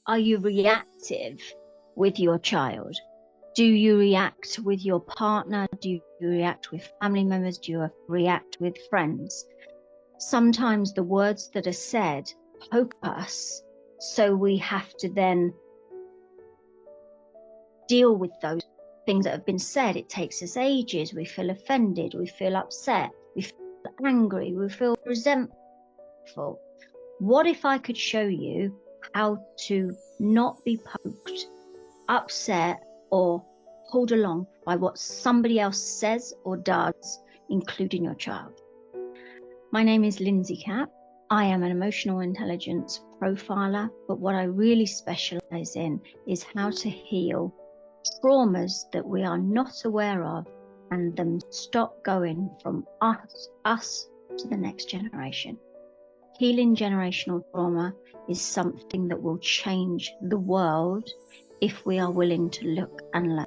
Are you reactive with your child? Do you react with your partner? Do you react with family members? Do you react with friends? Sometimes the words that are said poke us, so we have to then deal with those things that have been said. It takes us ages. We feel offended. We feel upset. We feel angry. We feel resentful. What if I could show you how to not be poked, upset, or pulled along by what somebody else says or does, including your child? My name is Lindsey Capp. I am an emotional intelligence profiler, but what I really specialize in is how to heal traumas that we are not aware of and them stop going from us to the next generation. Healing generational trauma is something that will change the world if we are willing to look and learn.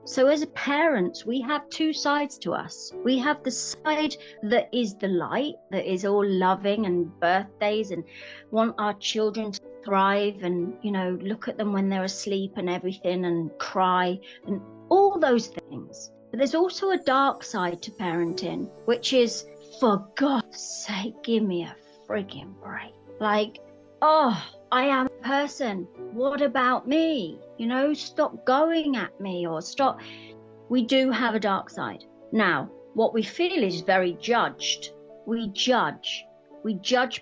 So as parents, we have two sides to us. We have the side that is the light, that is all loving and birthdays and want our children to thrive and, you know, look at them when they're asleep and everything and cry and all those things. But there's also a dark side to parenting, which is, for God's sake, give me a frigging break. Like, oh, I am a person. What about me? You know, stop going at me or stop. We do have a dark side. Now, what we feel is very judged. We judge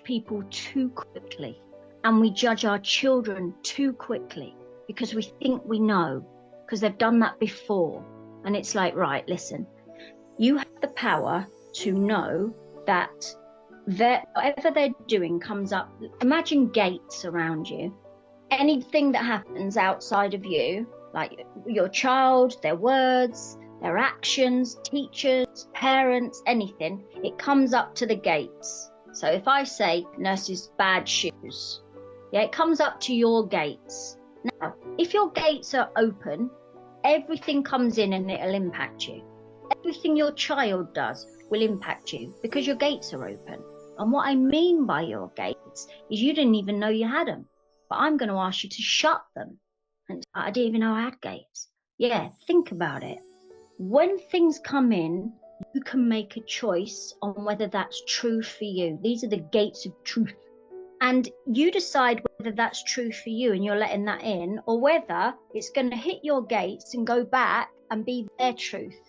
people too quickly, and we judge our children too quickly because we think we know, because they've done that before. And it's like, right, listen, you have the power to know that whatever they're doing comes up. Imagine gates around you. Anything that happens outside of you, like your child, their words, their actions, teachers, parents, anything, it comes up to the gates. So if I say nurse's bad shoes, yeah, it comes up to your gates. Now, if your gates are open, everything comes in and it'll impact you. Everything your child does will impact you because your gates are open. And what I mean by your gates is you didn't even know you had them. But I'm going to ask you to shut them. And I didn't even know I had gates. Yeah, think about it. When things come in, you can make a choice on whether that's true for you. These are the gates of truth. And you decide whether that's true for you and you're letting that in, or whether it's going to hit your gates and go back and be their truth.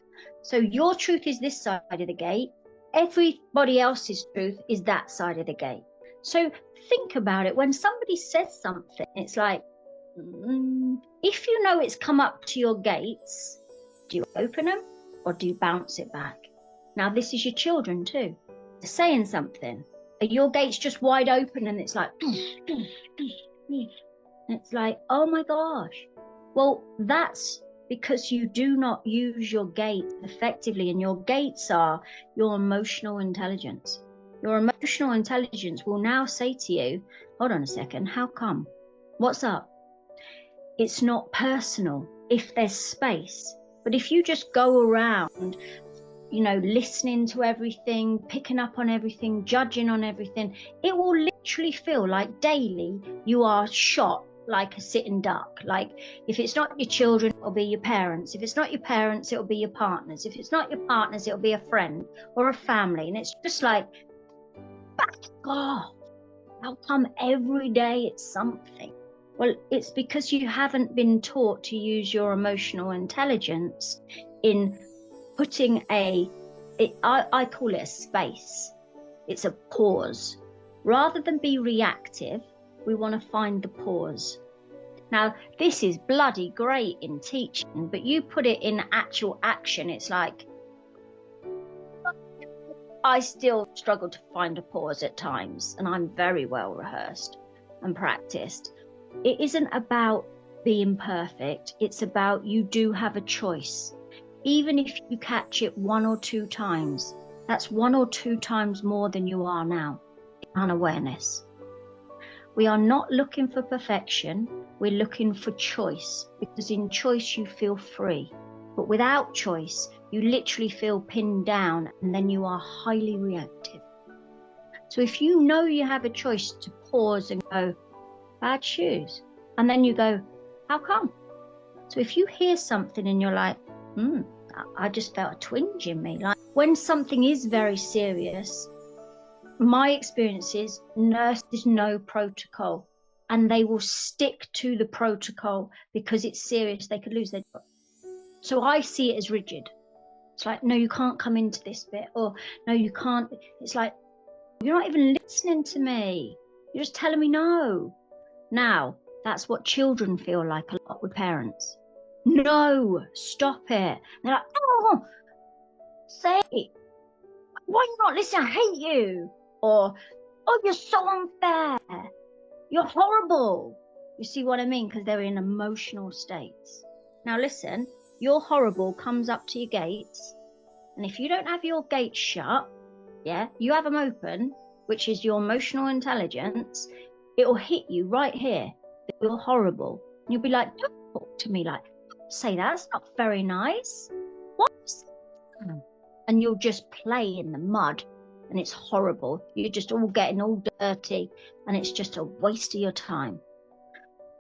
So your truth is this side of the gate. Everybody else's truth is that side of the gate. So think about it. When somebody says something, it's like, if you know it's come up to your gates, do you open them or do you bounce it back? Now, this is your children too. They're saying something. Are your gates just wide open and it's like, it's like, oh my gosh. Well, that's because you do not use your gates effectively, and your gates are your emotional intelligence. Your emotional intelligence will now say to you, hold on a second, how come? What's up? It's not personal if there's space. But if you just go around, you know, listening to everything, picking up on everything, judging on everything, it will literally feel like daily you are shot like a sitting duck. Like, if it's not your children, it'll be your parents. If it's not your parents, it'll be your partners. If it's not your partners, it'll be a friend or a family. And it's just like, back off. How come every day it's something? Well, it's because you haven't been taught to use your emotional intelligence in putting I call it a space. It's a pause. Rather than be reactive, we want to find the pause. Now, this is bloody great in teaching, but you put it in actual action, it's like, I still struggle to find a pause at times, and I'm very well rehearsed and practiced. It isn't about being perfect. It's about you do have a choice. Even if you catch it 1 or 2 times, that's 1 or 2 times more than you are now in unawareness. We are not looking for perfection. We're looking for choice, because in choice you feel free. But without choice, you literally feel pinned down, and then you are highly reactive. So if you know you have a choice to pause and go, bad shoes, and then you go, how come? So if you hear something and you're like, I just felt a twinge in me. Like when something is very serious, my experience is nurses know protocol and they will stick to the protocol because it's serious. They could lose their job. So I see it as rigid. It's like, no, you can't come into this bit, or no, you can't. It's like, you're not even listening to me. You're just telling me no. Now, that's what children feel like a lot with parents. No, stop it. They're like, oh, say it. Why are you not listening? I hate you. Or, oh, you're so unfair. You're horrible. You see what I mean? Because they're in emotional states. Now listen, your horrible comes up to your gates. And if you don't have your gates shut, you have them open, which is your emotional intelligence, it will hit you right here that you're horrible. And you'll be like, don't talk to me like, don't say that. That's not very nice. What? And you'll just play in the mud, and it's horrible. You're just all getting all dirty, and it's just a waste of your time.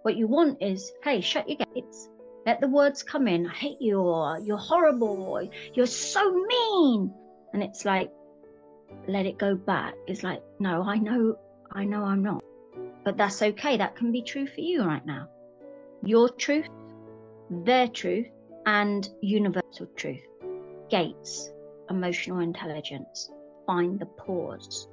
What you want is, hey, shut your gates. Let the words come in. I hate you, or you're horrible, or you're so mean. And it's like, let it go back. It's like, no, I know I'm not. But that's okay. That can be true for you right now. Your truth, their truth, and universal truth. Gates, emotional intelligence. Find the pause.